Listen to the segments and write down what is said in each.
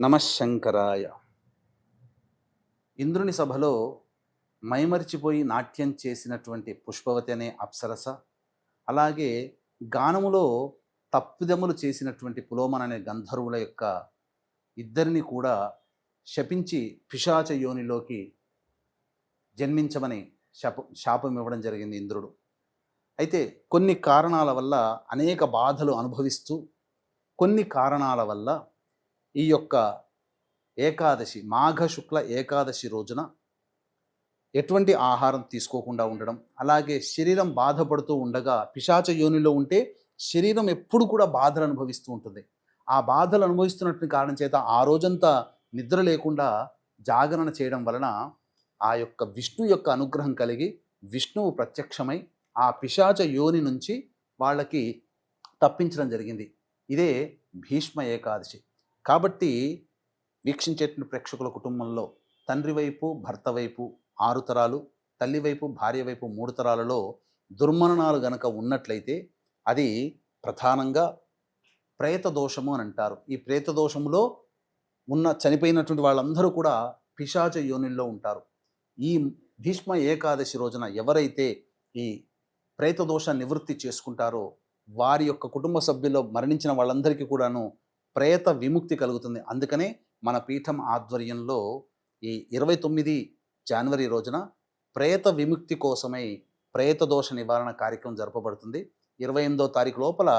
నమశంకరాయ. ఇంద్రుని సభలో మైమరిచిపోయి నాట్యం చేసినటువంటి పుష్పవతి అనే అప్సరస, అలాగే గానములో తప్పిదములు చేసినటువంటి పులోమన్ అనే గంధర్వుల యొక్క ఇద్దరిని కూడా శపించి పిశాచ యోనిలోకి జన్మించమని శాపం ఇవ్వడం జరిగింది ఇంద్రుడు. అయితే కొన్ని కారణాల వల్ల అనేక బాధలు అనుభవిస్తూ, కొన్ని కారణాల వల్ల ఈ యొక్క ఏకాదశి, మాఘ శుక్ల ఏకాదశి రోజున ఎటువంటి ఆహారం తీసుకోకుండా ఉండడం, అలాగే శరీరం బాధపడుతూ ఉండగా పిశాచ యోనిలో ఉంటే శరీరం ఎప్పుడు కూడా బాధలు అనుభవిస్తూ ఉంటుంది. ఆ బాధలు అనుభవిస్తున్నట్టు కారణం చేత ఆ రోజంతా నిద్ర లేకుండా జాగరణ చేయడం వలన ఆ యొక్క విష్ణు యొక్క అనుగ్రహం కలిగి విష్ణువు ప్రత్యక్షమై ఆ పిశాచ యోని నుంచి వాళ్ళకి తప్పించడం జరిగింది. ఇదే భీష్మ ఏకాదశి. కాబట్టి వీక్షించేటువంటి ప్రేక్షకుల కుటుంబంలో తండ్రి వైపు భర్త వైపు 6 తరాలు, తల్లి వైపు భార్య వైపు 3 తరాలలో దుర్మరణాలు గనక ఉన్నట్లయితే అది ప్రధానంగా ప్రేత దోషము అని అంటారు. ఈ ప్రేత దోషములో ఉన్న చనిపోయినటువంటి వాళ్ళందరూ కూడా పిశాచ యోనిల్లో ఉంటారు. ఈ భీష్మ ఏకాదశి రోజున ఎవరైతే ఈ ప్రేత దోష నివృత్తి చేసుకుంటారో వారి యొక్క కుటుంబ సభ్యుల్లో మరణించిన వాళ్ళందరికీ కూడాను ప్రేత విముక్తి కలుగుతుంది. అందుకనే మన పీఠం ఆధ్వర్యంలో ఈ 29 జనవరి రోజున ప్రేత విముక్తి కోసమై ప్రేత దోష నివారణ కార్యక్రమం జరపబడుతుంది. 28వ తారీఖు లోపల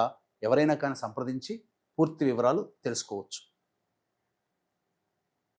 ఎవరైనా కానీ సంప్రదించి పూర్తి వివరాలు తెలుసుకోవచ్చు.